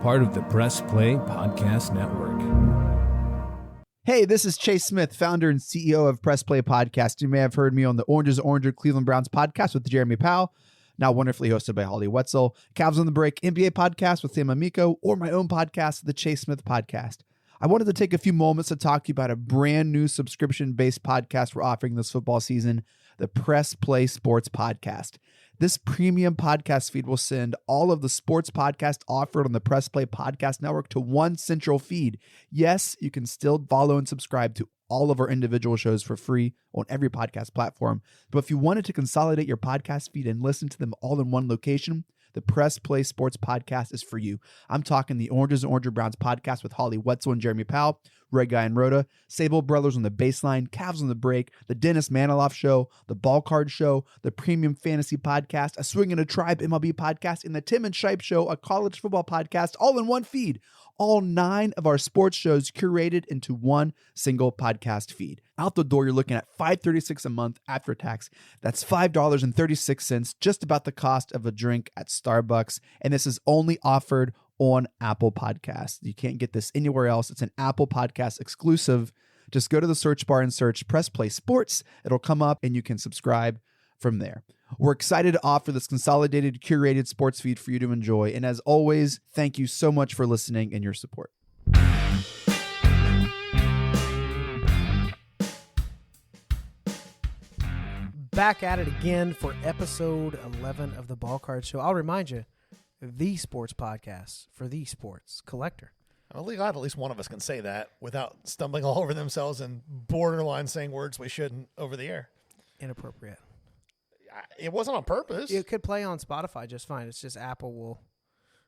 part of the Press Play Podcast Network. Hey, this is Chase Smith, founder and CEO of Press Play Podcast. You may have heard me on the Oranges Oranger Cleveland Browns podcast with Jeremy Powell, now wonderfully hosted by Holly Wetzel, Cavs on the Break NBA podcast with Sam Amico, or my own podcast, the Chase Smith Podcast. I wanted to take a few moments to talk to you about a brand new subscription-based podcast we're offering this football season, the Press Play Sports Podcast. This premium podcast feed will send all of the sports podcasts offered on the Press Play Podcast Network to one central feed. Yes, you can still follow and subscribe to all of our individual shows for free on every podcast platform. But if you wanted to consolidate your podcast feed and listen to them all in one location, the Press Play Sports Podcast is for you. I'm talking the Oranges and Oranger Browns podcast with Holly Wetzel and Jeremy Powell, Red Guy and Rhoda, Sable Brothers on the Baseline, Cavs on the Break, the Dennis Maniloff Show, the Ball Card Show, the Premium Fantasy Podcast, a Swing and a Tribe MLB podcast, and the Tim and Shipe Show, a college football podcast, all in one feed. All 9 of our sports shows curated into one single podcast feed. Out the door, you're looking at $5.36 a month after tax. That's $5.36, just about the cost of a drink at Starbucks. And this is only offered on Apple Podcasts. You can't get this anywhere else. It's an Apple Podcast exclusive. Just go to the search bar and search Press Play Sports. It'll come up and you can subscribe from there. We're excited to offer this consolidated, curated sports feed for you to enjoy. And as always, thank you so much for listening and your support. Back at it again for episode 11 of the Ball Card Show. I'll remind you, the sports podcast for the sports collector. I'm really glad at least one of us can say that without stumbling all over themselves and borderline saying words we shouldn't over the air. Inappropriate. It wasn't on purpose. It could play on Spotify just fine. It's just Apple will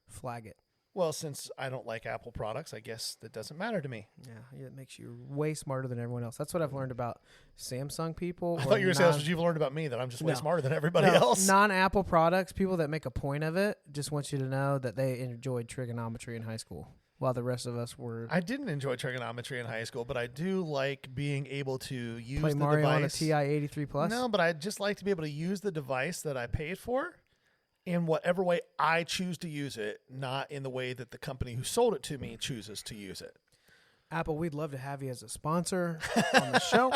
flag it. Well, since I don't like Apple products, I guess that doesn't matter to me. Yeah, it makes you way smarter than everyone else. That's what I've learned about Samsung people. I thought you were saying that's what you've learned about me, that I'm just way smarter than everybody else. Non-Apple products, people that make a point of it, just want you to know that they enjoyed trigonometry in high school, while the rest of us were... I didn't enjoy trigonometry in high school, but I do like being able to use play the Mario device. On a TI 83 Plus? No, but I just like to be able to use the device that I paid for in whatever way I choose to use it, not in the way that the company who sold it to me chooses to use it. Apple, we'd love to have you as a sponsor on the show.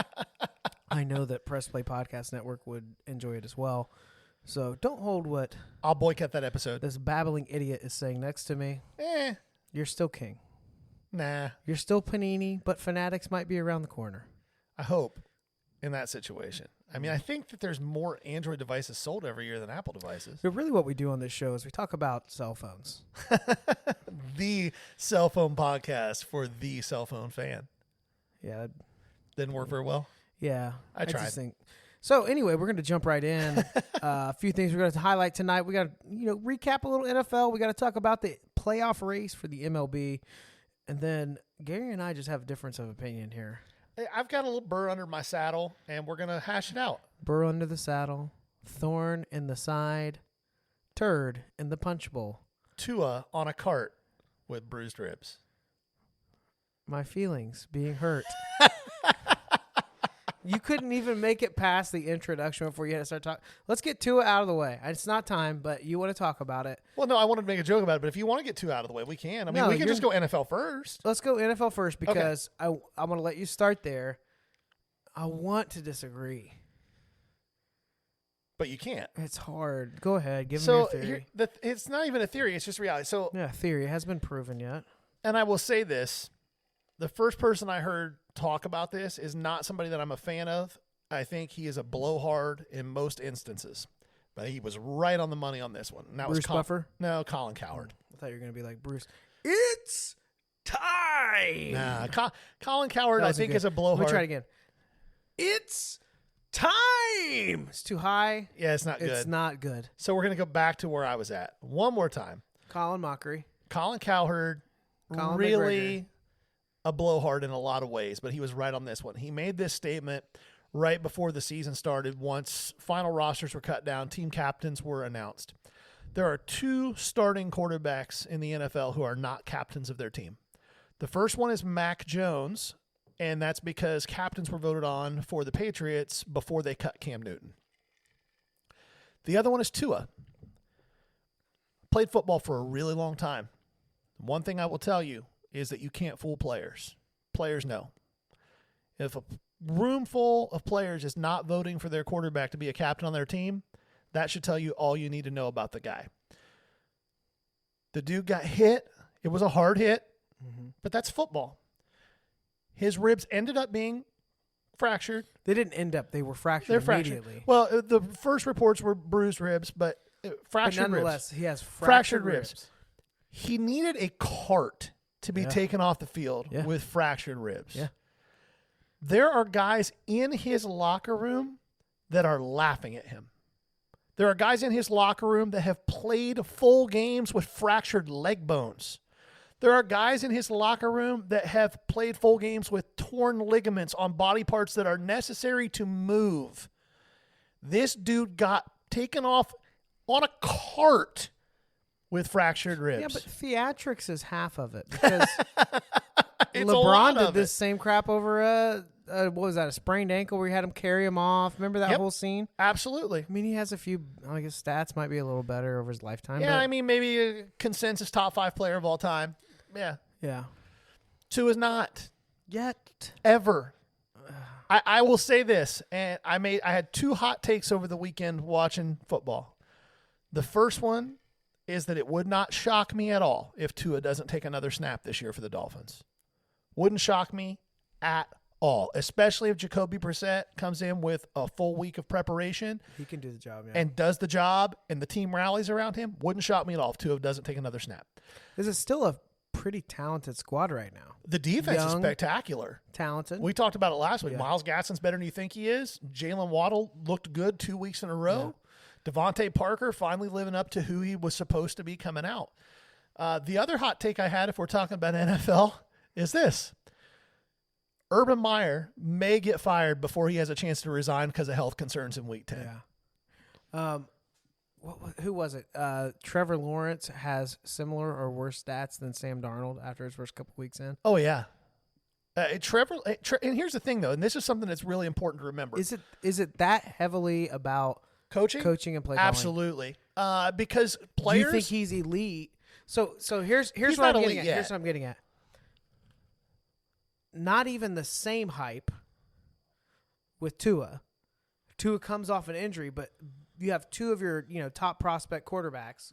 I know that Press Play Podcast Network would enjoy it as well. So don't hold what... I'll boycott that episode. This babbling idiot is saying next to me. You're still king. Nah. You're still Panini, but Fanatics might be around the corner. I hope in that situation. I mean, I think that there's more Android devices sold every year than Apple devices. But really what we do on this show is we talk about cell phones. The cell phone podcast for the cell phone fan. Yeah. Didn't work very well? Yeah. I tried. Just think. So anyway, we're going to jump right in. A few things we're going to highlight tonight. We got to recap a little NFL. We got to talk about the playoff race for the MLB. And then Gary and I just have a difference of opinion here. Hey, I've got a little burr under my saddle, and we're going to hash it out. Burr under the saddle, thorn in the side, turd in the punch bowl. Tua on a cart with bruised ribs. My feelings being hurt. You couldn't even make it past the introduction before you had to start talking. Let's get Tua out of the way. It's not time, but you want to talk about it. Well, no, I wanted to make a joke about it, but if you want to get Tua out of the way, we can. I mean, we can just go NFL first. Let's go NFL first because okay. I'm going to let you start there. I want to disagree. But you can't. It's hard. Go ahead. Give me your theory. It's not even a theory. It's just reality. So yeah, theory. It hasn't been proven yet. And I will say this. The first person I heard talk about this is not somebody that I'm a fan of. I think he is a blowhard in most instances. But he was right on the money on this one. And that Bruce Buffer? No, Colin Cowherd. I thought you were going to be like, Bruce, it's time. Nah, Colin Cowherd, I think, is a blowhard. Let me try it again. It's time. It's too high. Yeah, it's not good. It's not good. So we're going to go back to where I was at. One more time. Colin Mockery. Colin Cowherd, really a blowhard in a lot of ways, but he was right on this one. He made this statement right before the season started, once final rosters were cut down, team captains were announced. There are 2 starting quarterbacks in the NFL who are not captains of their team. The first one is Mac Jones, and that's because captains were voted on for the Patriots before they cut Cam Newton. The other one is Tua. Played football for a really long time. One thing I will tell you is that you can't fool players. Players know. If a room full of players is not voting for their quarterback to be a captain on their team, that should tell you all you need to know about the guy. The dude got hit. It was a hard hit, but that's football. His ribs ended up being fractured. They didn't end up. They were fractured They're fractured. immediately. Well, the first reports were bruised ribs, but fractured But nonetheless, ribs. he has Fractured ribs. He needed a cart to be Yeah. taken off the field Yeah. with fractured ribs. Yeah. There are guys in his locker room that are laughing at him. There are guys in his locker room that have played full games with fractured leg bones. There are guys in his locker room that have played full games with torn ligaments on body parts that are necessary to move. This dude got taken off on a cart with fractured ribs. Yeah, but theatrics is half of it because It's a lot LeBron did of this it. same crap over what was that? A sprained ankle where he had him carry him off. Remember that Yep. whole scene? Absolutely. I mean, he has a few. I guess stats might be a little better over his lifetime. Yeah, but, I mean, maybe a consensus top 5 player of all time. Yeah. yeah. Tua is not. Yet, Ever. I will say this, and I had 2 hot takes over the weekend watching football. The first one is that it would not shock me at all if Tua doesn't take another snap this year for the Dolphins. Wouldn't shock me at all, especially if Jacoby Brissett comes in with a full week of preparation he can do the job. Yeah. and does the job and the team rallies around him. Wouldn't shock me at all if Tua doesn't take another snap. This is still a pretty talented squad right now. The defense is Young. spectacular. Talented. We talked about it last week. Yeah. Myles Gadsden's better than you think he is. Jalen Waddle looked good 2 weeks in a row. Devontae Parker finally living up to who he was supposed to be coming out. The other hot take I had, if we're talking about NFL, is this. Urban Meyer may get fired before he has a chance to resign because of health concerns in Week 10. Yeah. Who was it? Trevor Lawrence has similar or worse stats than Sam Darnold after his first couple weeks in. Oh, yeah. Trevor, and here's the thing, though, and this is something that's really important to remember. Is it that heavily about coaching and play calling? Absolutely. Because Do players. you think he's elite? So here's He's what not I'm getting elite at. yet. Here's what I'm getting at. Not even the same hype with Tua. Tua comes off an injury, but you have 2 of your top prospect quarterbacks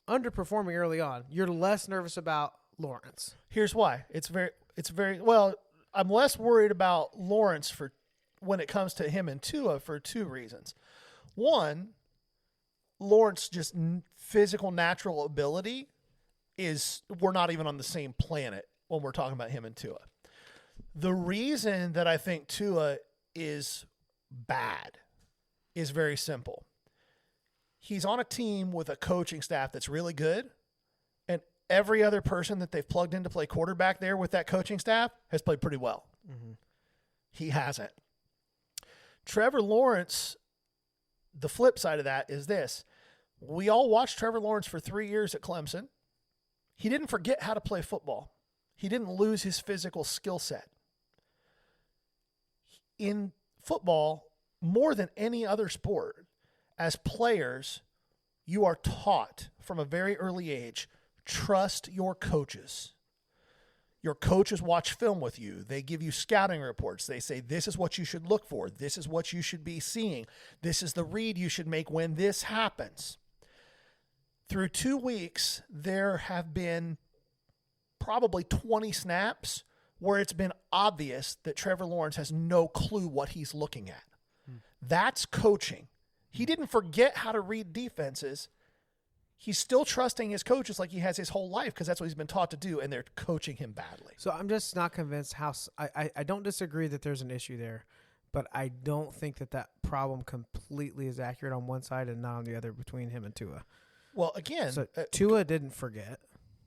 underperforming early on. You're less nervous about Lawrence. Here's why. It's very well. I'm less worried about Lawrence for when it comes to him and Tua for 2 reasons. One, Lawrence just physical natural ability is we're not even on the same planet when we're talking about him and Tua. The reason that I think Tua is bad is very simple. He's on a team with a coaching staff that's really good, and every other person that they've plugged in to play quarterback there with that coaching staff has played pretty well. Mm-hmm. He hasn't. Trevor Lawrence, the flip side of that is this. We all watched Trevor Lawrence for 3 years at Clemson. He didn't forget how to play football. He didn't lose his physical skill set. In football, more than any other sport, as players, you are taught from a very early age, trust your coaches. Your coaches watch film with you. They give you scouting reports. They say, this is what you should look for. This is what you should be seeing. This is the read you should make when this happens. Through 2 weeks, there have been probably 20 snaps where it's been obvious that Trevor Lawrence has no clue what he's looking at. That's coaching. He didn't forget how to read defenses. He's still trusting his coaches like he has his whole life because that's what he's been taught to do, and they're coaching him badly. So I'm just not convinced how I don't disagree that there's an issue there, but I don't think that problem completely is accurate on one side and not on the other between him and Tua. Well, again, So Tua didn't forget.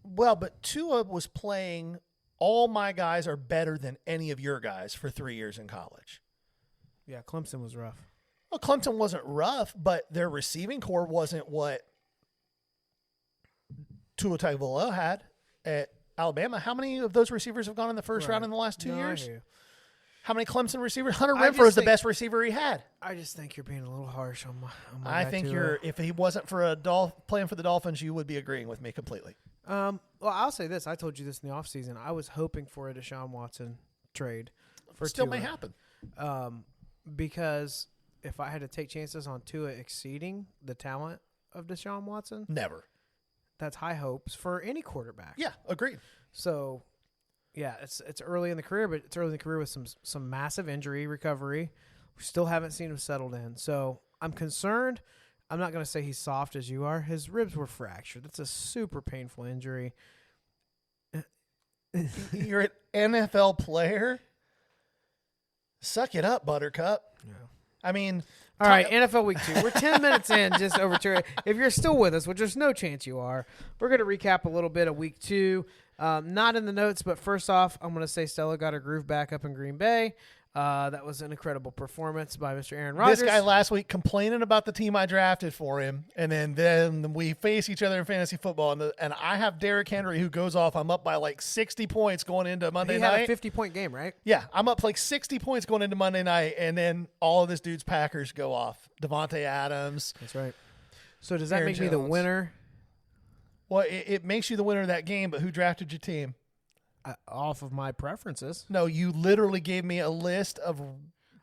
but Tua was playing all my guys are better than any of your guys for 3 years in college. Yeah, Clemson was rough. Well, Clemson wasn't rough, but their receiving core wasn't what Tua Tagovailoa had at Alabama. How many of those receivers have gone in the first round in the last 2 No, I years? hear you. How many Clemson receivers? Hunter I Renfrow just is the think- best receiver he had. I just think you're being a little harsh on my I guy think Tua. if he wasn't for playing for the Dolphins, you would be agreeing with me completely. Well, I'll say this. I told you this in the offseason. I was hoping for a Deshaun Watson trade. Still may happen. Because if I had to take chances on Tua exceeding the talent of Deshaun Watson, Never. that's high hopes for any quarterback. Yeah, agreed. So, yeah, it's early in the career, but it's early in the career with some massive injury recovery. We still haven't seen him settled in. So I'm concerned. I'm not going to say he's soft as you are. His ribs were fractured. That's a super painful injury. You're an NFL player. Suck it up, Buttercup. Yeah. I mean, All right, NFL Week 2. We're 10 minutes in, just over to it. If you're still with us, which there's no chance you are, we're going to recap a little bit of Week 2. Not in the notes, but first off, I'm going to say Stella got her groove back up in Green Bay. That was an incredible performance by Mr. Aaron Rodgers. this guy last week complaining about the team I drafted for him, and then we face each other in fantasy football, and I have Derrick Henry who goes off. I'm up by like 60 points going into Monday He night. had a 50-point game, right? Yeah, I'm up like 60 points going into Monday night, and then all of this dude's Packers go off. Devontae Adams. That's right. So does that Aaron make me the Jones. winner? Well, it makes you the winner of that game, but who drafted your team? Off of my preferences. No, you literally gave me a list of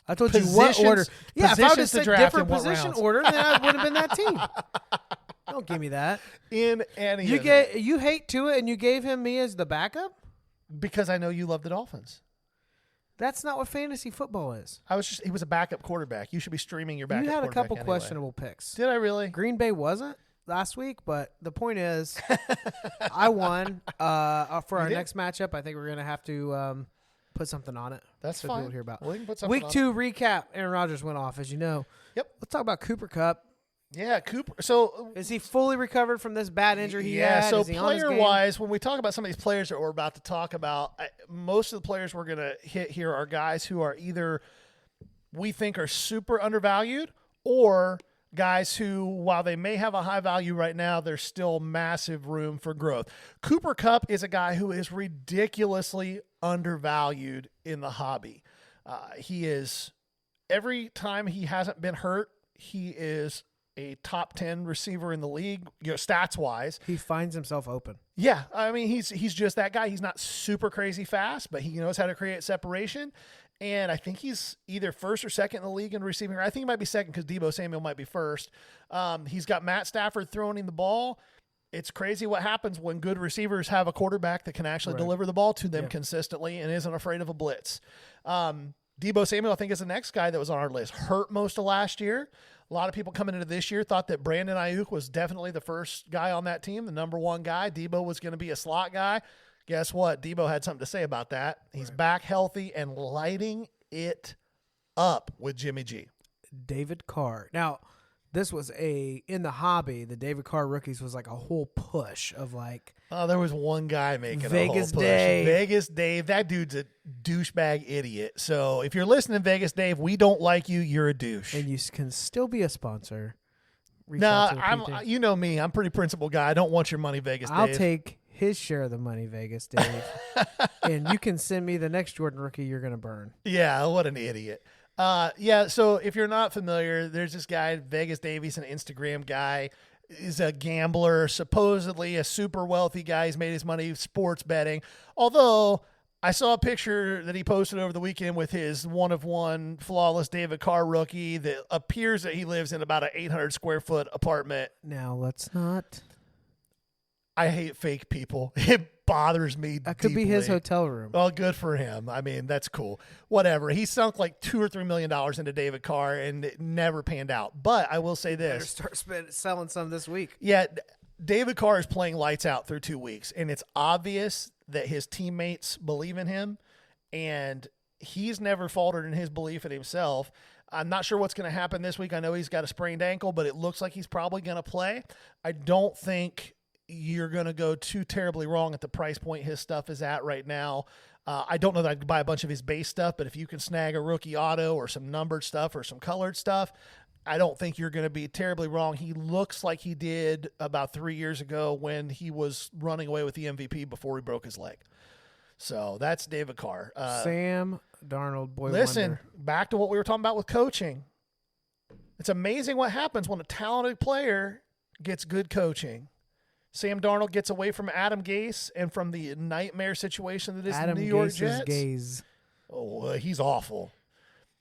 I told you what Positions- order. Yeah, if I would have positions to said draft different in what position rounds. order, then I would have been that team. Don't give me that. in any You of them. you hate Tua and you gave him me as the backup? Because I know you love the Dolphins. That's not what fantasy football is. He was a backup quarterback. You should be streaming your backup You had a quarterback couple anyway. questionable picks. Did I really? Green Bay wasn't last week, but the point is, I won. For our did? next matchup, I think we're gonna have to put something on it. That's so people fine. will hear about. We can put something Week on 2 recap. Aaron Rodgers went off, as you know. Yep. Let's talk about Cooper Kupp. Yeah, Cooper. So Is he fully recovered from this bad injury he yeah, had? so Is he on his game? player-wise, when we talk about some of these players that we're about to talk about, most of the players we're going to hit here are guys who are either we think are super undervalued or guys who, while they may have a high value right now, there's still massive room for growth. Cooper Kupp is a guy who is ridiculously undervalued in the hobby. He is, every time he hasn't been hurt, he is a top 10 receiver in the league, stats wise. He finds himself open. Yeah, I mean he's just that guy. He's not super crazy fast, but he knows how to create separation. And I think he's either first or second in the league in receiving. I think he might be second because Deebo Samuel might be first. He's got Matt Stafford throwing him the ball. It's crazy what happens when good receivers have a quarterback that can actually deliver the ball to them consistently and isn't afraid of a blitz. Deebo Samuel, I think, is the next guy that was on our list. Hurt most of last year. A lot of people coming into this year thought that Brandon Ayuk was definitely the first guy on that team, the number one guy. Deebo was going to be a slot guy. Guess what? Deebo had something to say about that. He's back healthy and lighting it up with Jimmy G. David Carr. Now, this was in the hobby, the David Carr rookies was like a whole push of like. Oh, there was one guy making Vegas a whole push. Dave. Vegas Dave. That dude's a douchebag idiot. So if you're listening, Vegas Dave, we don't like you. You're a douche. And you can still be a sponsor. Reach No, out to the I'm. PT. You know me. I'm a pretty principled guy. I don't want your money, Vegas Dave. I'll take his share of the money, Vegas Dave. And you can send me the next Jordan rookie you're going to burn. Yeah, what an idiot. Yeah, so if you're not familiar, there's this guy, Vegas Dave. He's an Instagram guy. He's a gambler, supposedly a super wealthy guy. He's made his money sports betting. Although I saw a picture that he posted over the weekend with his one-of-one flawless David Carr rookie that appears that he lives in about an 800 square foot apartment. Now, let's not. I hate fake people. It bothers me That could be his deeply. hotel room. Well, good for him. I mean, that's cool. Whatever. He sunk like $2 or $3 million into David Carr, and it never panned out. But I will say Better this: start selling some this week. yeah, David Carr is playing lights out through 2 weeks, and it's obvious that his teammates believe in him, and he's never faltered in his belief in himself. I'm not sure what's going to happen this week. I know he's got a sprained ankle, but it looks like he's probably going to play. I don't think you're going to go too terribly wrong at the price point his stuff is at right now. I don't know that I'd buy a bunch of his base stuff, but if you can snag a rookie auto or some numbered stuff or some colored stuff, I don't think you're going to be terribly wrong. He looks like he did about 3 years ago when he was running away with the MVP before he broke his leg. So that's David Carr. Sam Darnold, boy Listen, wonder. back to what we were talking about with coaching. It's amazing what happens when a talented player gets good coaching. Sam Darnold gets away from Adam Gase and from the nightmare situation that is Adam the New York Gase's Jets. gaze. Oh, he's awful.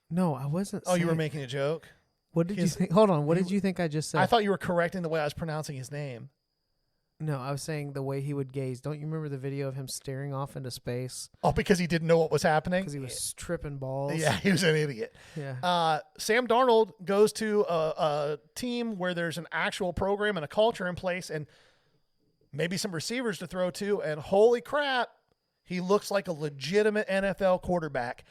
No, I wasn't. Oh, you were saying- making a joke? What did you his- think? Hold on. What did you think I just said? I thought you were correcting the way I was pronouncing his name. No, I was saying the way he would gaze. Don't you remember the video of him staring off into space Oh, because he didn't know what was happening? because he was tripping balls? Yeah, he was an idiot. Yeah. Sam Darnold goes to a team where there's an actual program and a culture in place and maybe some receivers to throw to, and holy crap, he looks like a legitimate NFL quarterback.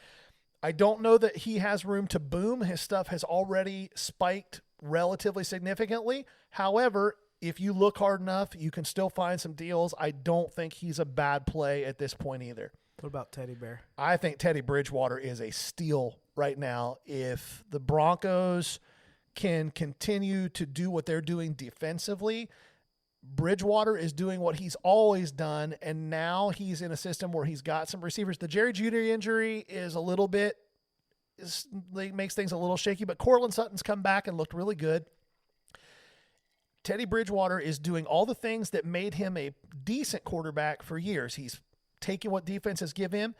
I don't know that he has room to boom. His stuff has already spiked relatively significantly. However, if you look hard enough, you can still find some deals. I don't think he's a bad play at this point either. What about Teddy Bear? I think Teddy Bridgewater is a steal right now. If the Broncos can continue to do what they're doing defensively, Bridgewater is doing what he's always done, and now he's in a system where he's got some receivers. The Jerry Jeudy injury is a little bit makes things a little shaky, but Cortland Sutton's come back and looked really good. Teddy Bridgewater is doing all the things that made him a decent quarterback for years. He's taking what defenses give him.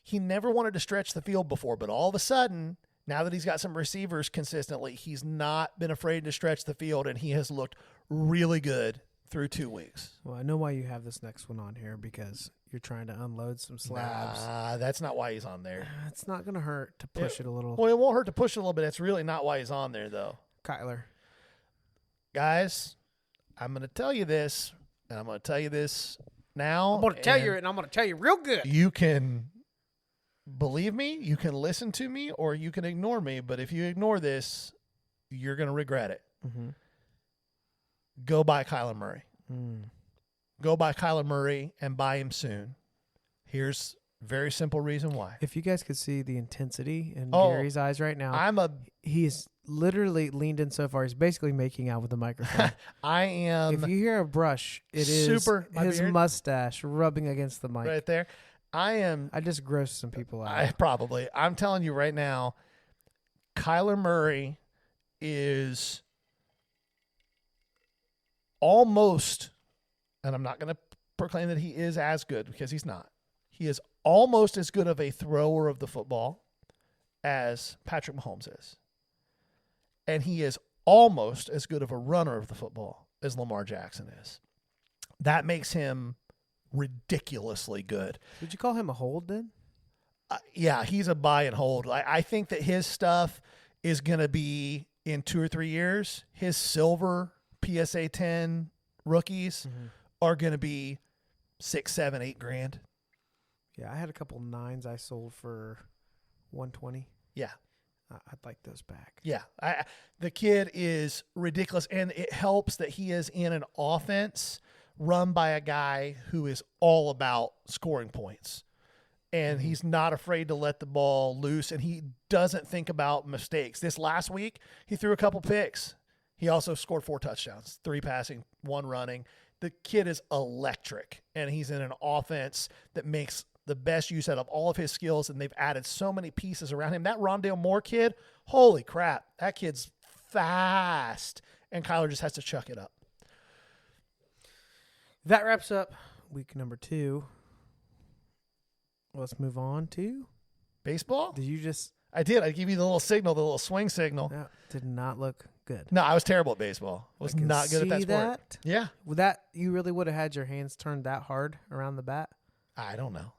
He never wanted to stretch the field before, but all of a sudden, now that he's got some receivers consistently, he's not been afraid to stretch the field, and he has looked really good through 2 weeks. Well, I know why you have this next one on here because you're trying to unload some slabs. That's not why he's on there. It's not going to hurt to push it a little. Well, it won't hurt to push it a little bit. That's really not why he's on there, though. Kyler. Guys, I'm going to tell you this, and I'm going to tell you this now. I'm going to tell you, and and I'm going to tell you real good. you can believe me, you can listen to me, or you can ignore me. But if you ignore this, you're going to regret it. Mm-hmm. Go buy Kyler Murray. Go buy Kyler Murray and buy him soon. Here's a very simple reason why. If you guys could see the intensity in Oh, Gary's eyes right now, he's literally leaned in so far. He's basically making out with the microphone. I am If you hear a brush, it is Super- my his beard? mustache rubbing against the mic. right there. I just grossed some people out. I'm telling you right now, Kyler Murray is almost, and I'm not going to proclaim that he is as good because he's not. He is almost as good of a thrower of the football as Patrick Mahomes is. And he is almost as good of a runner of the football as Lamar Jackson is. That makes him ridiculously good. Would you call him a hold then? Yeah, he's a buy and hold. I think that his stuff is going to be in 2 or 3 years. His silver PSA 10 rookies are going to be $6, $7, $8 Yeah, I had a couple 9s I sold for $120. Yeah. I'd like those back. Yeah. The kid is ridiculous, and it helps that he is in an offense run by a guy who is all about scoring points. And he's not afraid to let the ball loose, and he doesn't think about mistakes. This last week, he threw a couple picks. He also scored 4 touchdowns, 3 passing, 1 running. The kid is electric, and he's in an offense that makes the best use out of all of his skills, and they've added so many pieces around him. That Rondale Moore kid, holy crap, that kid's fast, and Kyler just has to chuck it up. That wraps up week number 2. Let's move on to Baseball? Did you just? I did. I give you the little signal, the little swing signal. That did not look good. No, I was terrible at baseball. I was I can not good at that see sport. that. Yeah. Well, that you really would have had your hands turned that hard around the bat. I don't know.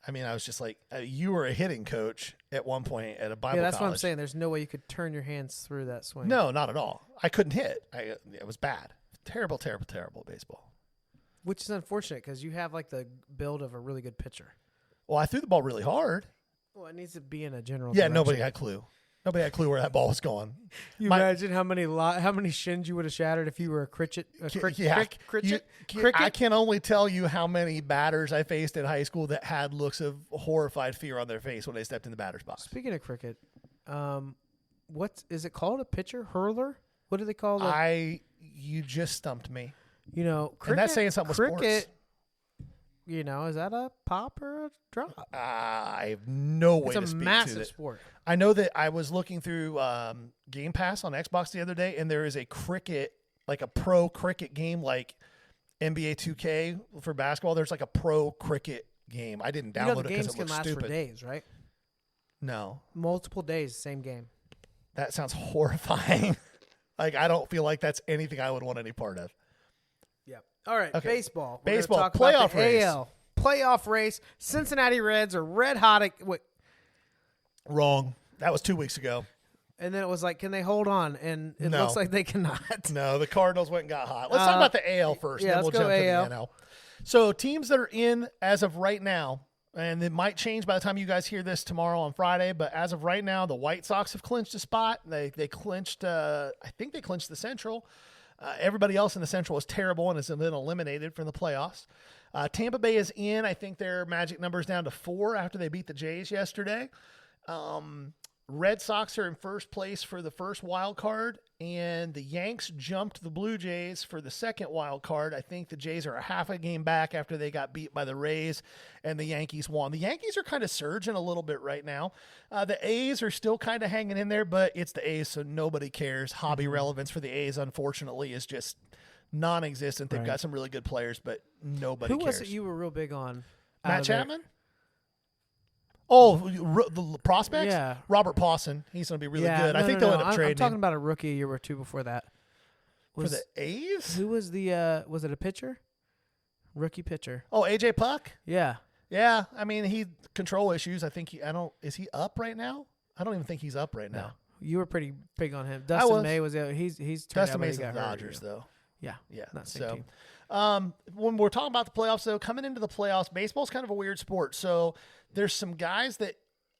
I mean, I was just like, you were a hitting coach at one point at a Bible Yeah, that's college. what I'm saying. There's no way you could turn your hands through that swing. No, not at all. I couldn't hit. It was bad. Terrible, terrible, terrible baseball. Which is unfortunate because you have like the build of a really good pitcher. Well, I threw the ball really hard. Well, it needs to be in a general. Yeah, direction. nobody had a clue. Nobody had a clue where that ball was going. You imagine how many shins you would have shattered if you were a cricket. I can only tell you how many batters I faced in high school that had looks of horrified fear on their face when they stepped in the batter's box. Speaking of cricket, what is it called? A pitcher hurler? What do they call it? You just stumped me. You know, cricket. And that's saying something with cricket, sports. You know, is that a pop or a drop? I have no way to It's a speak massive to it. sport. I know that I was looking through Game Pass on Xbox the other day, and there is a cricket, like a pro cricket game, like NBA 2K for basketball, there's like a pro cricket game. I didn't download the it because games it can looks last stupid. for days, right? No, Multiple days, same game. that sounds horrifying. Like, I don't feel like that's anything I would want any part of. Yep. All right, Okay. baseball. We're gonna Baseball, talk about playoff the race. AL playoff race. Cincinnati Reds are red hot. Wrong. That was 2 weeks ago. And then it was like, can they hold on? And it No. looks like they cannot. No, the Cardinals went and got hot. Let's talk about the AL first, yeah, then we'll let's go jump to AL. the NL. So teams that are in as of right now, and it might change by the time you guys hear this tomorrow on Friday, but as of right now, the White Sox have clinched a spot. They clinched, I think they clinched the Central. Everybody else in the Central is terrible and has been eliminated from the playoffs. Tampa Bay is in. I think their magic number is down to 4 after they beat the Jays yesterday. Red Sox are in first place for the first wild card, and the Yanks jumped the Blue Jays for the second wild card. I think the Jays are a half a game back after they got beat by the Rays, and the Yankees won. The Yankees are kind of surging a little bit right now. The A's are still kind of hanging in there, but it's the A's, so nobody cares. Hobby relevance for the A's, unfortunately, is just non-existent. They've got some really good players, but nobody Who cares. was it you were real big on? out Matt of there? Chapman? Oh, the prospects? Yeah. Robert Pawson. He's going to be really Yeah, good. I no, think no, they'll no. end up I'm trading talking him. about a rookie a year or two before that. For the A's? Who was the was it a pitcher? Rookie pitcher. Oh, AJ Puck? Yeah. Yeah. I mean, he control issues. I think is he up right now? I don't even think he's up right now. You were pretty big on him. was. Dustin May was he's turned Dustin out, but he May's the got hurt. Dodgers, though. Yeah. Yeah. Not same So, team. when we're talking about the playoffs, though, coming into the playoffs, baseball's kind of a weird sport. So there's some guys that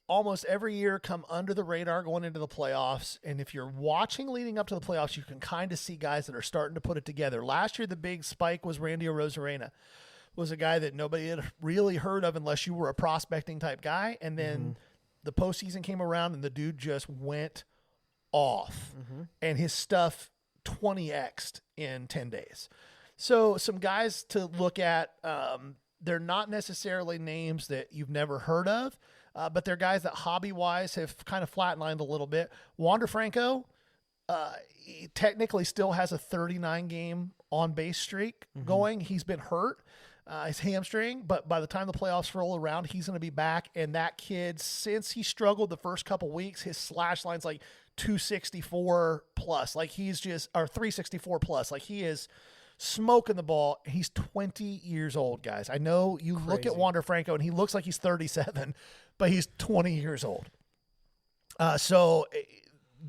almost every year come under the radar going into the playoffs. And if you're watching leading up to the playoffs, you can kind of see guys that are starting to put it together. Last year, the big spike was Randy Arozarena. Was a guy that nobody had really heard of unless you were a prospecting type guy. And then the postseason came around and the dude just went off. And his stuff 20x'd in 10 days. So some guys to look at, they're not necessarily names that you've never heard of, but they're guys that hobby-wise have kind of flatlined a little bit. Wander Franco, he technically still has a 39-game on-base streak going. He's been hurt. His hamstring, but by the time the playoffs roll around, he's going to be back. And that kid, since he struggled the first couple weeks, his slash line's like 264 plus. Like he's just, or 364 plus. Like he is smoking the ball. He's 20 years old, guys. I know you look at Wander Franco and he looks like he's 37, but he's 20 years old. So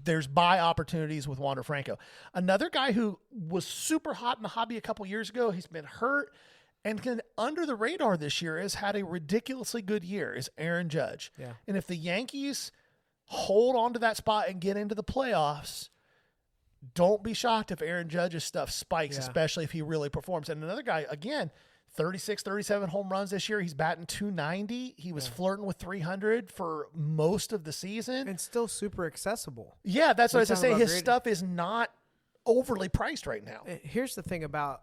there's buy opportunities with Wander Franco. Another guy who was super hot in the hobby a couple years ago, he's been hurt and under the radar this year has had a ridiculously good year, is Aaron Judge. Yeah. And if the Yankees hold on to that spot and get into the playoffs, don't be shocked if Aaron Judge's stuff spikes, especially if he really performs. And another guy, again, 36, 37 home runs this year. He's batting 290. He was flirting with 300 for most of the season. And still super accessible. Yeah, that's what I was going to say. talking about His stuff is not overly priced right now. Here's the thing about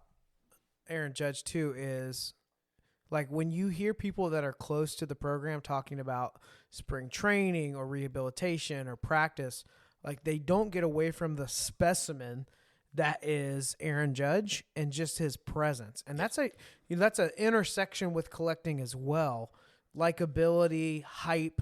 Aaron Judge too is like when you hear people that are close to the program talking about spring training or rehabilitation or practice, like they don't get away from the specimen that is Aaron Judge and just his presence. And that's that's an intersection with collecting as well. Likability, hype,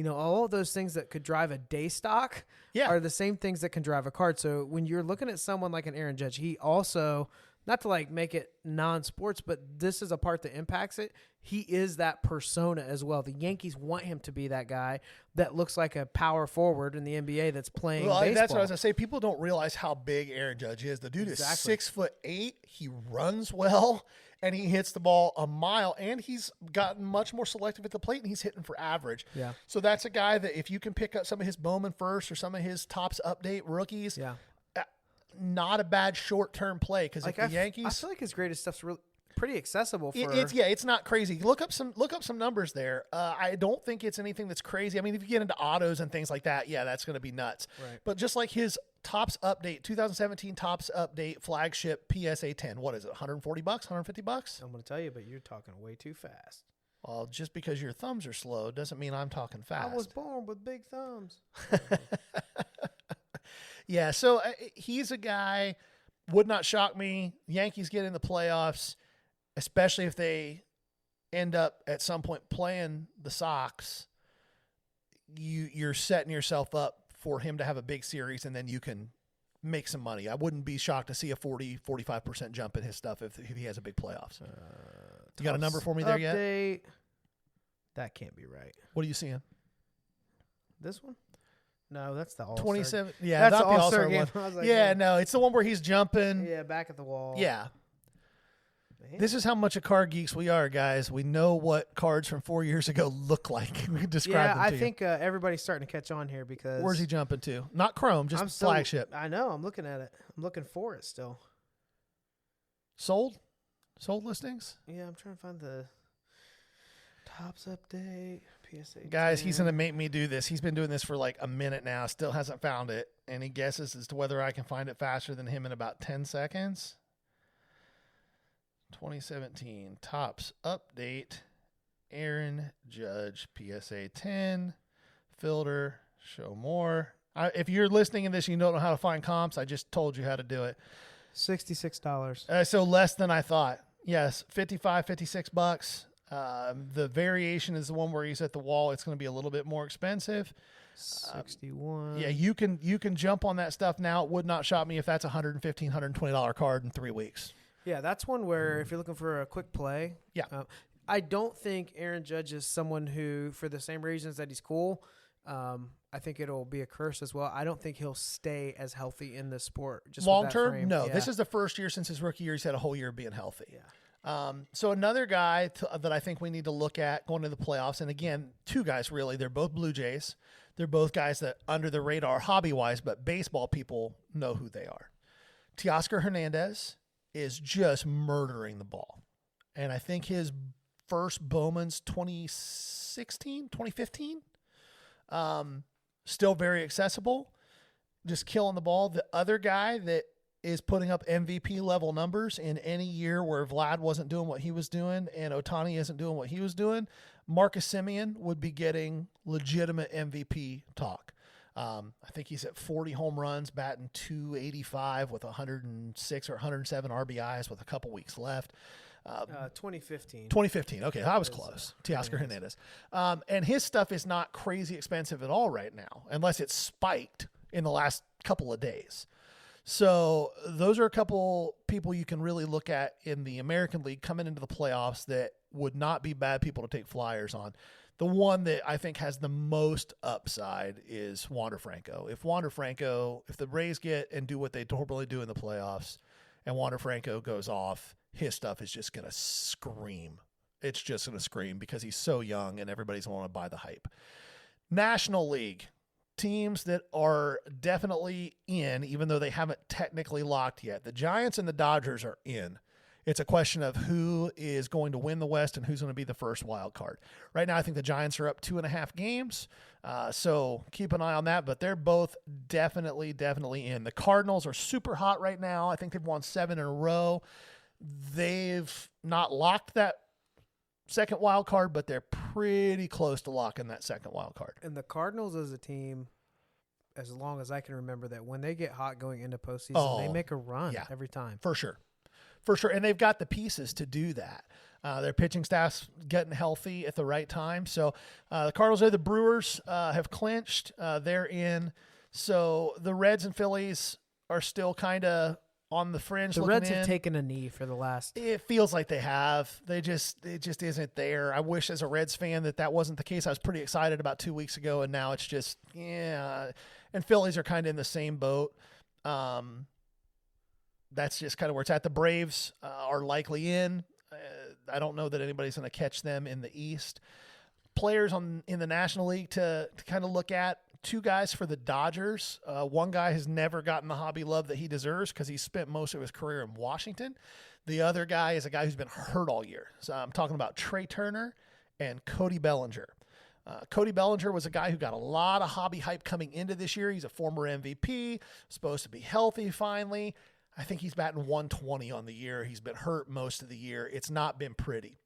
all of those things that could drive a day stock are the same things that can drive a card. So when you're looking at someone like an Aaron Judge, he also, not to like make it non-sports, but this is a part that impacts it. He is that persona as well. The Yankees want him to be that guy that looks like a power forward in the NBA that's playing baseball. That's what I was going to say. People don't realize how big Aaron Judge is. The dude is 6'8". He runs well, and he hits the ball a mile, and he's gotten much more selective at the plate, and he's hitting for average. Yeah. So that's a guy that if you can pick up some of his Bowman first or some of his Topps Update rookies, not a bad short-term play, because like if the Yankees, I feel like his greatest stuff's really pretty accessible for it's not crazy. Look up some numbers there. I don't think it's anything that's crazy. I mean, if you get into autos and things like that, that's going to be nuts. Right. But just like his Topps Update, 2017 Topps Update flagship PSA 10, what is it? $140, $150? I'm going to tell you, but you're talking way too fast. Well, just because your thumbs are slow doesn't mean I'm talking fast. I was born with big thumbs. Yeah, so he's a guy would not shock me. Yankees get in the playoffs, especially if they end up at some point playing the Sox. You're setting yourself up for him to have a big series, and then you can make some money. I wouldn't be shocked to see a 40-45% jump in his stuff if he has a big playoffs. You got a number for me there yet? That can't be right. What are you seeing? This one? No, that's the All-Star. 27. Yeah, That's not the the All-Star All-Star game. one. I was like, Yeah, yeah. no, it's the one where he's jumping. Yeah, back at the wall. Yeah. Man. This is how much of card geeks we are, guys. We know what cards from 4 years ago look like. We can describe them to I you. think everybody's starting to catch on here because Where's he jumping to? Not Chrome, just I'm still, flagship. I know. I'm looking at it. I'm looking for it still. Sold? Sold listings? Yeah, I'm trying to find the Tops update. PSA. Guys, 10. he's going to make me do this. He's been doing this for like a minute now. Still hasn't found it. And he guesses as to whether I can find it faster than him in about 10 seconds. 2017 Tops update. Aaron Judge, PSA 10. Filter, show more. If you're listening in this and you don't know how to find comps, I just told you how to do it. $66. So less than I thought. Yes, $56. The variation is the one where he's at the wall. It's going to be a little bit more expensive. 61. Yeah, you can jump on that stuff now. It would not shock me if that's a $115, $120 card in 3 weeks. Yeah, that's one where if you're looking for a quick play. Yeah. I don't think Aaron Judge is someone who, for the same reasons that he's cool, I think it'll be a curse as well. I don't think he'll stay as healthy in this sport. Just long term, frame. no. Yeah. This is the first year since his rookie year he's had a whole year of being healthy. Yeah. So another guy that I think we need to look at going to the playoffs, and again, two guys really. They're both Blue Jays. They're both guys that under the radar hobby-wise, but baseball people know who they are. Teoscar Hernandez is just murdering the ball. And I think his first Bowman's 2016, 2015. Still very accessible, just killing the ball. The other guy that is putting up MVP level numbers in any year where Vlad wasn't doing what he was doing and Ohtani isn't doing what he was doing, Marcus Semien would be getting legitimate MVP talk. I think he's at 40 home runs, batting .285 with 106 or 107 RBIs with a couple weeks left. 2015. 2015. Okay, I was close. Teoscar Hernandez. And his stuff is not crazy expensive at all right now, unless it's spiked in the last couple of days. So those are a couple people you can really look at in the American League coming into the playoffs that would not be bad people to take flyers on. The one that I think has the most upside is Wander Franco. If the Rays get and do what they normally do in the playoffs and Wander Franco goes off, his stuff is just going to scream. It's just going to scream because he's so young and everybody's going to want to buy the hype. National League. Teams that are definitely in, even though they haven't technically locked yet. The Giants and the Dodgers are in. It's a question of who is going to win the West and who's going to be the first wild card. Right now, I think the Giants are up 2.5 games. So keep an eye on that, but they're both definitely in. The Cardinals are super hot right now. I think they've won 7 in a row. They've not locked that second wild card, but they're pretty close to locking that second wild card. And the Cardinals as a team, as long as I can remember, that when they get hot going into postseason, they make a run every time. For sure. And they've got the pieces to do that. Their pitching staff's getting healthy at the right time. So the Cardinals are the Brewers have clinched. They're in. So the Reds and Phillies are still kind of on the fringe. The Reds have taken a knee for the last. It feels like they have. It just isn't there. I wish as a Reds fan that wasn't the case. I was pretty excited about 2 weeks ago, and now it's just, And Phillies are kind of in the same boat. That's just kind of where it's at. The Braves are likely in. I don't know that anybody's going to catch them in the East. Players in the National League to kind of look at. 2 guys for the Dodgers. One guy has never gotten the hobby love that he deserves because he spent most of his career in Washington. The other guy is a guy who's been hurt all year. So I'm talking about Trey Turner and Cody Bellinger. Cody Bellinger was a guy who got a lot of hobby hype coming into this year. He's a former MVP, supposed to be healthy finally. I think he's batting 120 on the year. He's been hurt most of the year. It's not been pretty.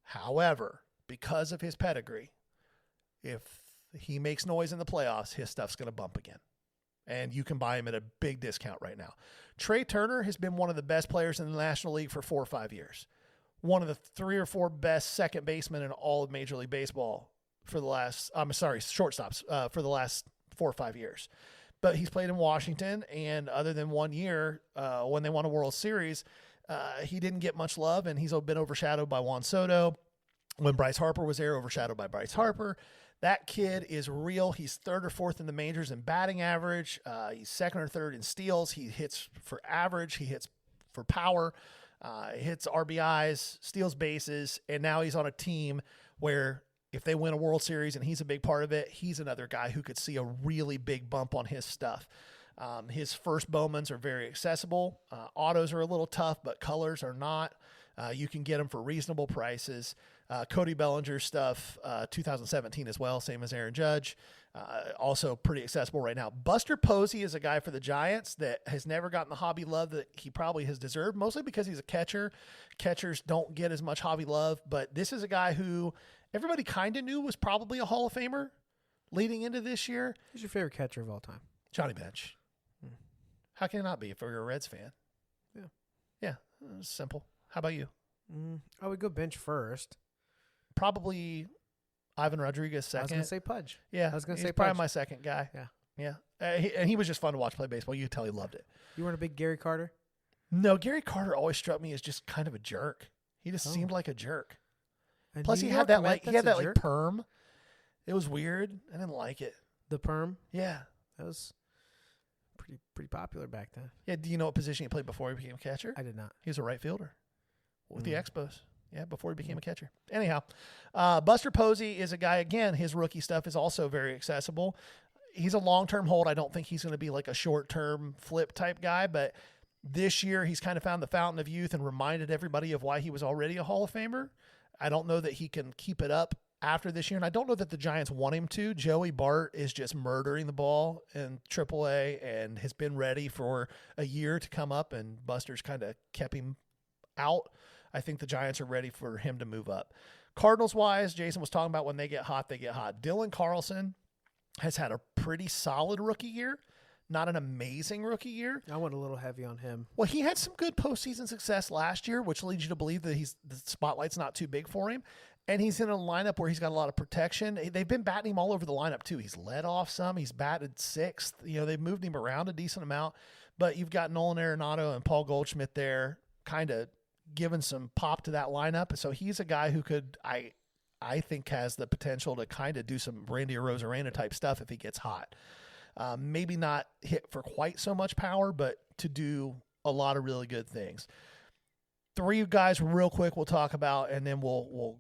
However, because of his pedigree, if he makes noise in the playoffs, his stuff's going to bump again. And you can buy him at a big discount right now. Trey Turner has been one of the best players in the National League for 4 or 5 years. One of the 3 or 4 best second basemen in all of Major League Baseball for the last, shortstops for the last 4 or 5 years. But he's played in Washington, and other than 1 year when they won a World Series, he didn't get much love, and he's been overshadowed by Juan Soto. When Bryce Harper was there, overshadowed by Bryce Harper. That kid is real. He's 3rd or 4th in the majors in batting average. He's 2nd or 3rd in steals. He hits for average. He hits for power. Hits RBIs, steals bases, and now he's on a team where if they win a World Series and he's a big part of it, he's another guy who could see a really big bump on his stuff. His first Bowmans are very accessible. Autos are a little tough, but colors are not. You can get them for reasonable prices. Cody Bellinger's stuff, 2017 as well, same as Aaron Judge. Also pretty accessible right now. Buster Posey is a guy for the Giants that has never gotten the hobby love that he probably has deserved, mostly because he's a catcher. Catchers don't get as much hobby love, but this is a guy who everybody kind of knew was probably a Hall of Famer leading into this year. Who's your favorite catcher of all time? Johnny Bench. How can it not be if you're a Reds fan? Yeah. Yeah, it's simple. How about you? I would go bench first. Probably Ivan Rodriguez second. I was going to say Pudge. Yeah, I was going to he's say probably Pudge. my second guy. Yeah. Yeah. And he was just fun to watch play baseball. You could tell he loved it. You weren't a big Gary Carter? No, Gary Carter always struck me as just kind of a jerk. He just seemed like a jerk. And Plus, New he York had that Met, like that's a jerk? perm. It was weird. I didn't like it. The perm? Yeah. That was pretty popular back then. Yeah. Do you know what position he played before he became a catcher? I did not. He was a right fielder with the Expos. Yeah, before he became a catcher. Anyhow, Buster Posey is a guy, again, his rookie stuff is also very accessible. He's a long-term hold. I don't think he's going to be like a short-term flip type guy, but this year he's kind of found the fountain of youth and reminded everybody of why he was already a Hall of Famer. I don't know that he can keep it up after this year, and I don't know that the Giants want him to. Joey Bart is just murdering the ball in AAA and has been ready for a year to come up, and Buster's kind of kept him out. I think the Giants are ready for him to move up. Cardinals-wise, Jason was talking about when they get hot, they get hot. Dylan Carlson has had a pretty solid rookie year, not an amazing rookie year. I went a little heavy on him. Well, he had some good postseason success last year, which leads you to believe that the spotlight's not too big for him. And he's in a lineup where he's got a lot of protection. They've been batting him all over the lineup, too. He's led off some. He's batted 6th. They've moved him around a decent amount. But you've got Nolan Arenado and Paul Goldschmidt there kind of given some pop to that lineup. So he's a guy who could, I think, has the potential to kind of do some Randy Arozarena type stuff if he gets hot. Maybe not hit for quite so much power, but to do a lot of really good things. 3 guys real quick we'll talk about, and then we'll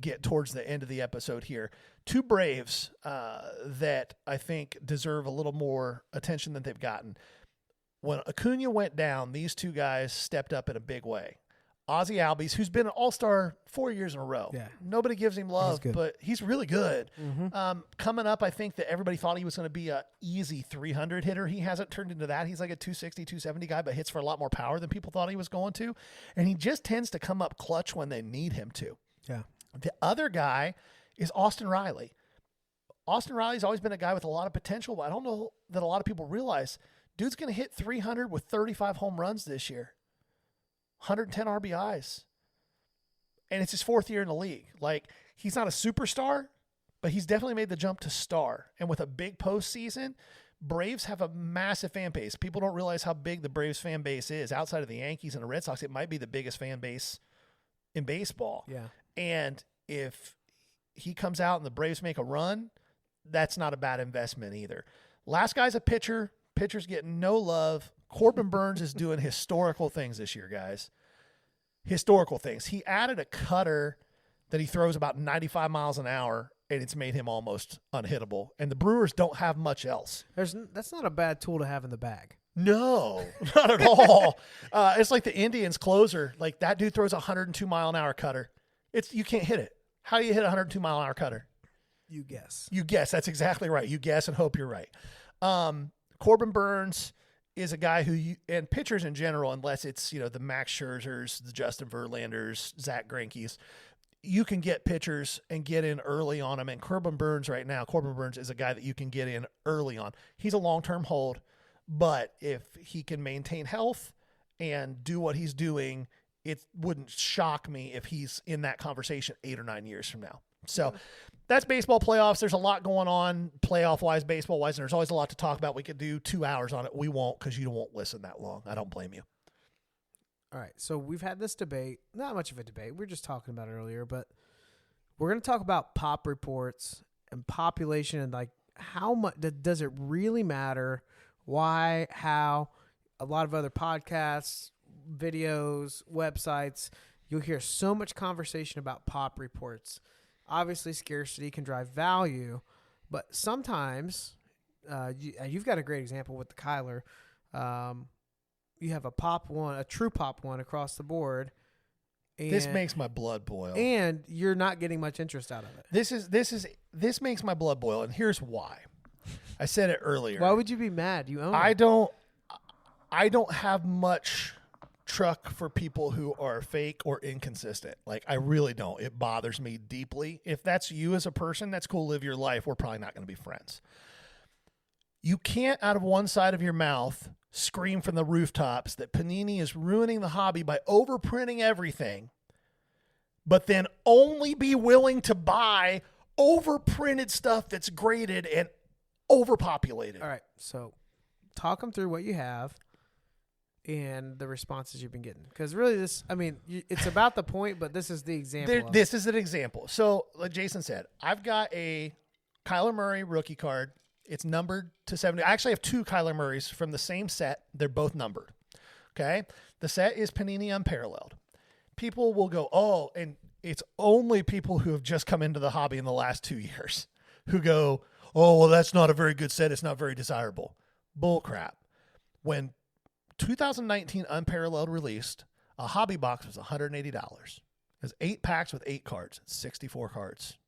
get towards the end of the episode here. 2 Braves that I think deserve a little more attention than they've gotten. When Acuna went down, these 2 guys stepped up in a big way. Ozzie Albies, who's been an all-star 4 years in a row. Yeah. Nobody gives him love, but he's really good. Mm-hmm. Coming up, I think that everybody thought he was going to be an easy 300 hitter. He hasn't turned into that. He's like a 260, 270 guy, but hits for a lot more power than people thought he was going to. And he just tends to come up clutch when they need him to. Yeah. The other guy is Austin Riley. Austin Riley's always been a guy with a lot of potential, but I don't know that a lot of people realize dude's going to hit 300 with 35 home runs this year. 110 RBIs. And it's his 4th year in the league. Like, he's not a superstar, but he's definitely made the jump to star. And with a big postseason, Braves have a massive fan base. People don't realize how big the Braves fan base is. Outside of the Yankees and the Red Sox, it might be the biggest fan base in baseball. Yeah. And if he comes out and the Braves make a run, that's not a bad investment either. Last guy's a pitcher. Pitcher's getting no love. Corbin Burns is doing historical things this year, guys. Historical things. He added a cutter that he throws about 95 miles an hour, and it's made him almost unhittable. And the Brewers don't have much else. That's not a bad tool to have in the bag. No, not at all. It's like the Indians closer. Like, that dude throws a 102-mile-an-hour cutter. You can't hit it. How do you hit a 102-mile-an-hour cutter? You guess. You guess. That's exactly right. You guess and hope you're right. Corbin Burns is a guy and pitchers in general, unless it's, the Max Scherzers, the Justin Verlanders, Zach Greinke's, you can get pitchers and get in early on them. And Corbin Burns is a guy that you can get in early on. He's a long-term hold. But if he can maintain health and do what he's doing, it wouldn't shock me if he's in that conversation 8 or 9 years from now. So that's baseball playoffs. There's a lot going on playoff-wise, baseball-wise, and there's always a lot to talk about. We could do 2 hours on it. We won't because you won't listen that long. I don't blame you. All right, so we've had this debate. Not much of a debate. We were just talking about it earlier, but we're going to talk about pop reports and population and like how much does it really matter? Why? How? A lot of other podcasts, videos, websites, you'll hear so much conversation about pop reports. Obviously, scarcity can drive value, but sometimes you've got a great example with the Kyler. You have a pop one, a true pop one across the board. And, this makes my blood boil. And you're not getting much interest out of it. This makes my blood boil, and here's why. I said it earlier. Why would you be mad? You own it. I don't have much truck for people who are fake or inconsistent. Like, I really don't. It bothers me deeply. If that's you as a person, that's cool. Live your life. We're probably not going to be friends. You can't, out of one side of your mouth, scream from the rooftops that Panini is ruining the hobby by overprinting everything, but then only be willing to buy overprinted stuff that's graded and overpopulated. All right, so talk them through what you have and the responses you've been getting. Because really it's about the point, but this is the example. This is an example. So like Jason said, I've got a Kyler Murray rookie card. It's numbered to 70. I actually have 2 Kyler Murrays from the same set. They're both numbered. Okay. The set is Panini Unparalleled. People will go, oh, and it's only people who have just come into the hobby in the last 2 years who go, oh, well, that's not a very good set. It's not very desirable. Bull crap. When 2019 Unparalleled released, a hobby box was $180. It was 8 packs with 8 cards, 64 cards.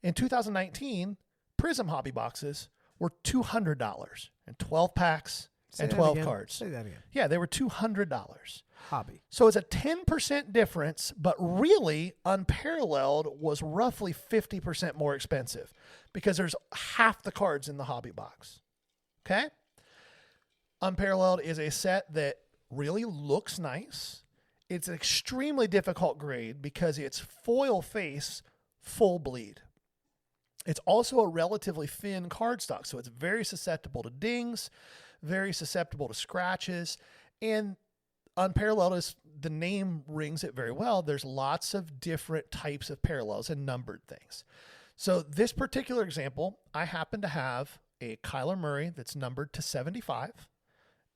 In 2019, Prism hobby boxes were $200 and 12 packs and 12 cards. Say that again. Yeah, they were $200. Hobby. So it's a 10% difference, but really Unparalleled was roughly 50% more expensive because there's half the cards in the hobby box. Okay? Unparalleled is a set that really looks nice. It's an extremely difficult grade because it's foil face, full bleed. It's also a relatively thin cardstock, so it's very susceptible to dings, very susceptible to scratches, and Unparalleled, is the name rings it very well. There's lots of different types of parallels and numbered things. So this particular example, I happen to have a Kyler Murray that's numbered to 75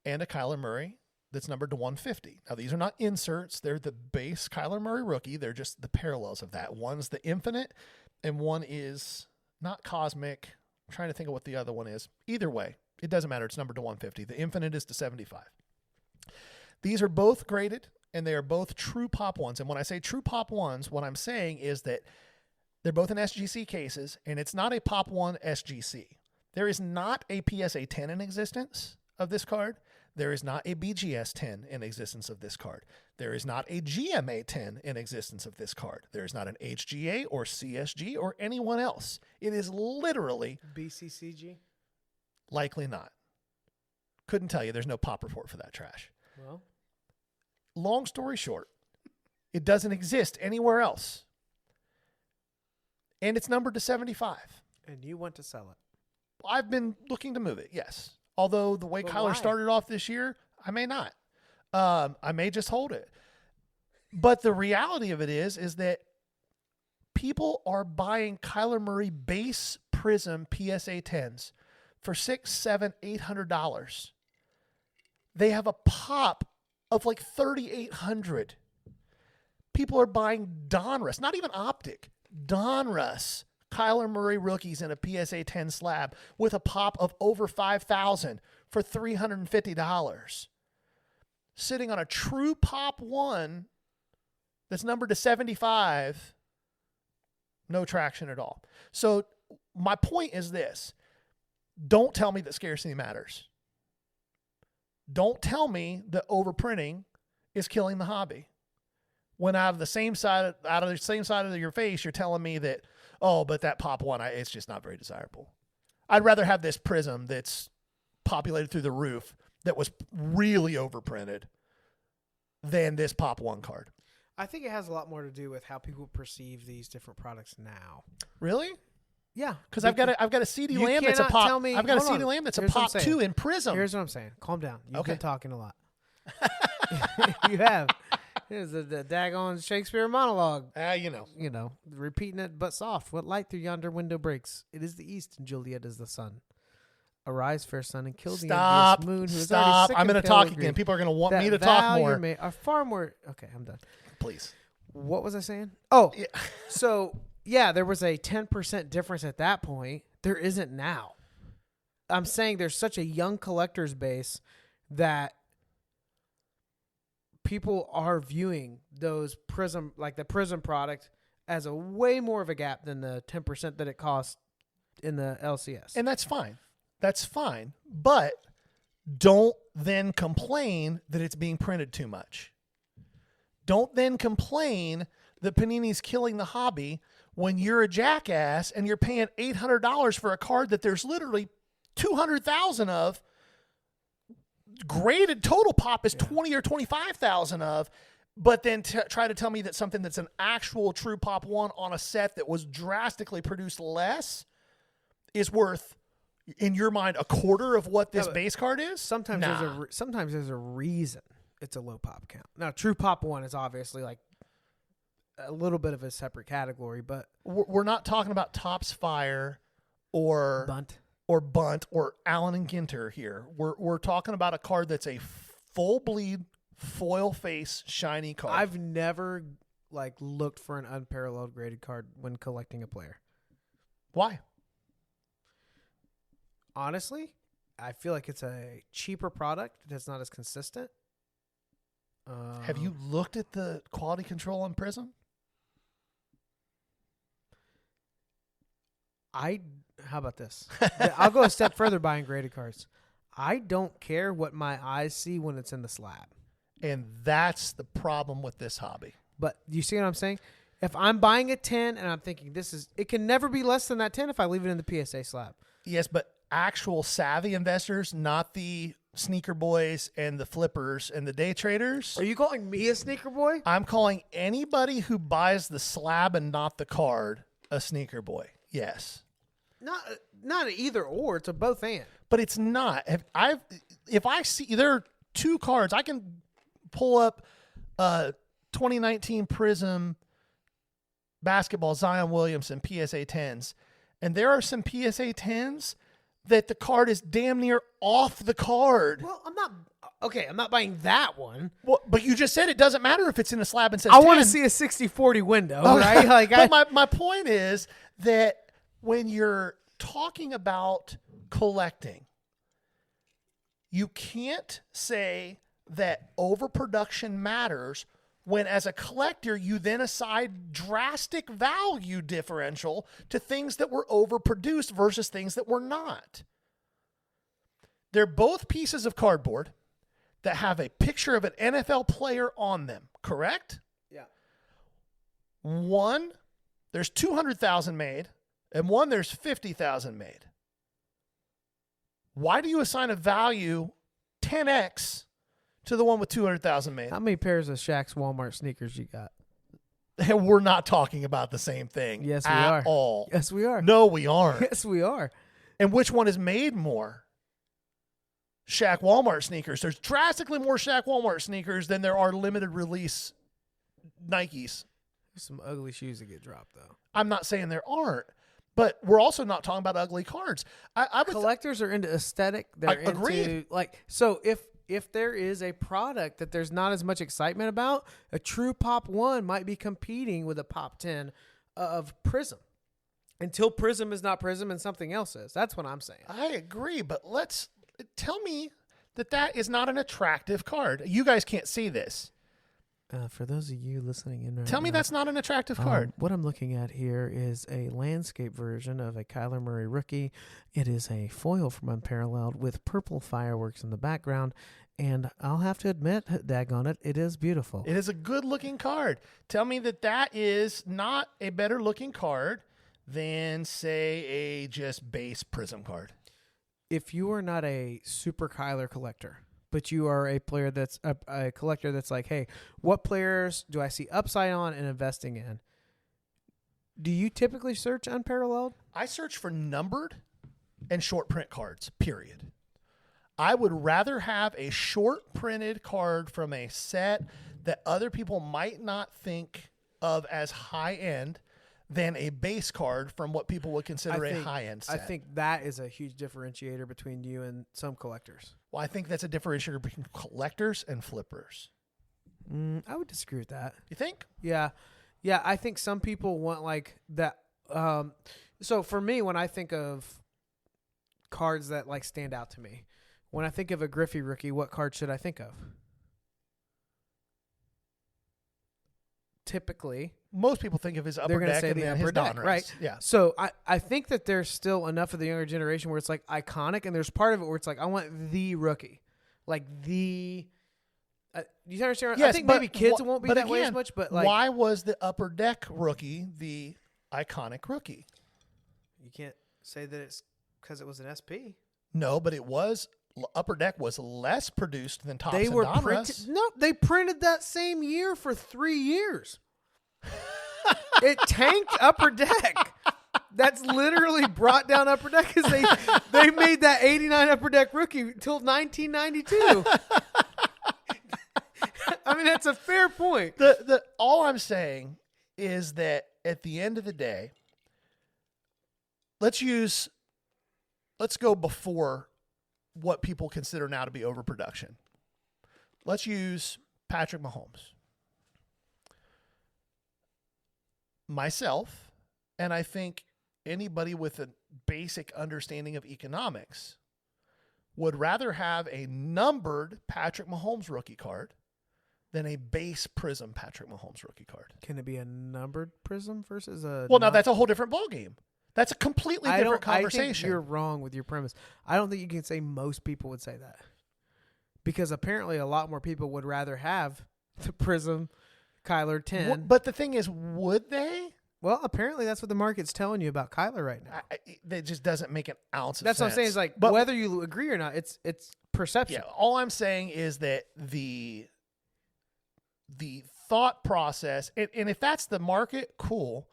and a Kyler Murray that's numbered to 150. Now, these are not inserts. They're the base Kyler Murray rookie. They're just the parallels of that. One's the Infinite and one is not Cosmic. I'm trying to think of what the other one is. Either way, it doesn't matter. It's numbered to 150. The Infinite is to 75. These are both graded, and they are both true Pop ones. And when I say true Pop ones, what I'm saying is that they're both in SGC cases, and it's not a Pop 1 SGC. There is not a PSA 10 in existence of this card. There is not a BGS 10 in existence of this card. There is not a GMA 10 in existence of this card. There is not an HGA or CSG or anyone else. It is literally BCCG? Likely not. Couldn't tell you. There's no Pop report for that trash. Well, long story short, it doesn't exist anywhere else. And it's numbered to 75. and you want to sell it. I've been looking to move it, yes. Although the way But Kyler why? started off this year, I may not. I may just hold it. But the reality of it is that people are buying Kyler Murray base Prism PSA 10s for $600, $700, $800. They have a pop of like $3,800. People are buying Donruss, not even Optic, Donruss Kyler Murray rookies in a PSA 10 slab with a pop of over $5,000 for $350. Sitting on a true Pop 1 that's numbered to 75, no traction at all. So my point is this. Don't tell me that scarcity matters. Don't tell me that overprinting is killing the hobby. When out of the same side of your face, you're telling me that, oh, but that Pop 1, it's just not very desirable. I'd rather have this Prism that's populated through the roof that was really overprinted than this Pop 1 card. I think it has a lot more to do with how people perceive these different products now. Really? Yeah, Because I've got a CD you Lamb that's a cannot Pop. tell me- I've got a hold CD on. Lamb that's a Here's what I'm Pop saying. 2 in Prism. Here's what I'm saying. Calm down. You've Okay. been talking a lot. You have. Here's the daggone Shakespeare monologue. You know. You know, repeating it but soft. What light through yonder window breaks? It is the east, and Juliet is the sun. Arise, fair sun, and kill the Stop. envious moon who is already Stop. sick I'm and going to pale talk and again. green. People are going to want That me to talk vow you more. made are far more. Okay, I'm done. Please. What was I saying? Oh, Yeah. so yeah, there was a 10% difference at that point. There isn't now. I'm saying there's such a young collector's base that people are viewing those Prism, like the Prism product, as a way more of a gap than the 10% that it costs in the LCS. And that's fine. That's fine. But don't then complain that it's being printed too much. Don't then complain that Panini's killing the hobby when you're a jackass and you're paying $800 for a card that there's literally 200,000 of. Graded total pop is 20 or 25,000 of, but then try to tell me that something that's an actual true Pop 1 on a set that was drastically produced less is worth, in your mind, a quarter of what this base card is? sometimes there's a reason it's a low pop count. Now, true Pop 1 is obviously like a little bit of a separate category, but We're not talking about Topps Fire or bunt. or Allen and Ginter here. We're talking about a card that's a full bleed, foil face, shiny card. I've never like looked for an unparalleled graded card when collecting a player. Why? Honestly, I feel like it's a cheaper product that's not as consistent. Have you looked at the quality control on Prism? How about this? I'll go a step further buying graded cards. I don't care what my eyes see when it's in the slab. And that's the problem with this hobby. But you see what I'm saying? If I'm buying a 10 and I'm thinking it can never be less than that 10 if I leave it in the PSA slab. Yes, but actual savvy investors, not the sneaker boys and the flippers and the day traders. Are you calling me a sneaker boy? I'm calling anybody who buys the slab and not the card a sneaker boy. Yes. Not an either or. It's a both and. But it's not. If I see there are two cards, I can pull up 2019 Prism basketball Zion Williamson PSA 10s, and there are some PSA 10s that the card is damn near off the card. Well, I'm not buying that one. Well, but you just said it doesn't matter if it's in a slab and says I want to 10. see a 60-40 window, right? Like But my point is that when you're talking about collecting, you can't say that overproduction matters when, as a collector, you then assign drastic value differential to things that were overproduced versus things that were not. They're both pieces of cardboard that have a picture of an NFL player on them, correct? Yeah. One, there's 200,000 made, and one, there's 50,000 made. Why do you assign a value 10x to the one with 200,000 made? How many pairs of Shaq's Walmart sneakers you got? And we're not talking about the same thing. Yes, we at are. all. Yes, we are. No, we aren't. Yes, we are. And which one is made more? Shaq Walmart sneakers. There's drastically more Shaq Walmart sneakers than there are limited release Nikes. There's some ugly shoes that get dropped, though. I'm not saying there aren't, but we're also not talking about ugly cards. I would Collectors are into aesthetic. They're into agreed. so if there is a product that there's not as much excitement about, a true Pop 1 might be competing with a Pop 10 of Prism. Until Prism is not Prism and something else is. That's what I'm saying. I agree, but tell me that is not an attractive card. You guys can't see this. For those of you listening in right Tell me now, that's not an attractive card. What I'm looking at here is a landscape version of a Kyler Murray rookie. It is a foil from Unparalleled with purple fireworks in the background. And I'll have to admit, daggone it, it is beautiful. It is a good-looking card. Tell me that is not a better-looking card than, say, a just base Prism card. if you are not a super Kyler collector, but you are a player that's a collector that's like, hey, what players do I see upside on and investing in? Do you typically search unparalleled? I search for numbered and short print cards, period. I would rather have a short printed card from a set that other people might not think of as high end than a base card from what people would consider a high end set. I think that is a huge differentiator between you and some collectors. Well, I think that's a differentiator between collectors and flippers. I would disagree with that. You think? Yeah. Yeah, I think some people want like that. So for me, when I think of cards that like stand out to me, when I think of a Griffey rookie, what card should I think of? Typically, most people think of his upper deck and then his Donruss. Right? Yeah. So I think that there's still enough of the younger generation where it's like iconic, and there's part of it where it's like I want the rookie, like the. You understand? Yes, I think maybe kids won't be that way as much, but like, why was the upper deck rookie the iconic rookie? You can't say that it's because it was an SP. No, but it was. Upper Deck was less produced than Topps and Donruss. Printed. No, they printed that same year for 3 years. It tanked Upper Deck. That's literally brought down Upper Deck because they made that 89 Upper Deck rookie till 1992. I mean, that's a fair point. All I'm saying is that at the end of the day, let's go before what people consider now to be overproduction. Let's use Patrick Mahomes. Myself, and I think anybody with a basic understanding of economics would rather have a numbered Patrick Mahomes rookie card than a base Prism Patrick Mahomes rookie card. Can it be a numbered Prism versus a... Well, now that's a whole different ballgame. That's a completely different conversation. I think you're wrong with your premise. I don't think you can say most people would say that. Because apparently a lot more people would rather have the Prism Kyler 10. But the thing is, would they? Well, apparently that's what the market's telling you about Kyler right now. That just doesn't make an ounce of sense. That's what I'm saying. Is like, but whether you agree or not, it's perception. Yeah, all I'm saying is that the thought process, and if that's the market, cool.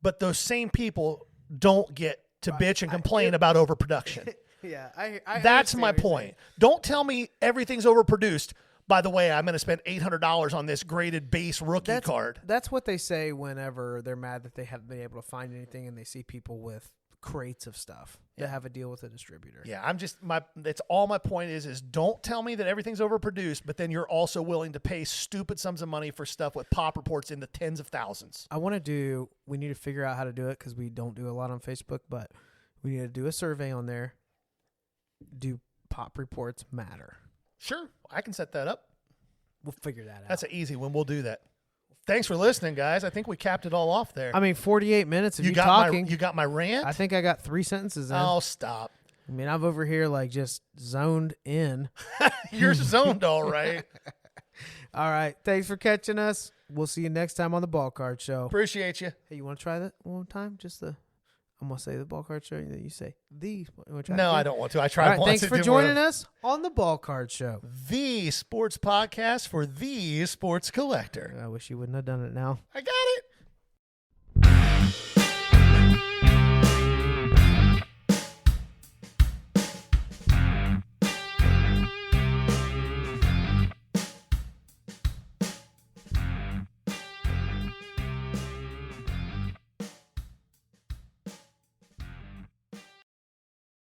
But those same people don't get to bitch and complain about overproduction. Yeah, that's my point. Don't tell me everything's overproduced. By the way, I'm going to spend $800 on this graded base rookie card. That's what they say whenever they're mad that they haven't been able to find anything and they see people with crates of stuff that have a deal with a distributor. Yeah, that's all my point is don't tell me that everything's overproduced, but then you're also willing to pay stupid sums of money for stuff with pop reports in the tens of thousands. We need to figure out how to do it because we don't do a lot on Facebook, but we need to do a survey on there. Do pop reports matter? Sure, I can set that up. We'll figure that out. That's an easy one. We'll do that. Thanks for listening, guys. I think we capped it all off there. I mean, 48 minutes of you talking. You got my rant? I think I got 3 sentences in. Oh, stop. I mean, I'm over here like just zoned in. You're zoned all right. All right. Thanks for catching us. We'll see you next time on the Ball Card Show. Appreciate you. Hey, you want to try that one more time? I'm going to say the Ball Card Show, and then you say the. No, I don't want to. I tried once. Thanks for joining us on the Ball Card Show. The sports podcast for the sports collector. I wish you wouldn't have done it now. I got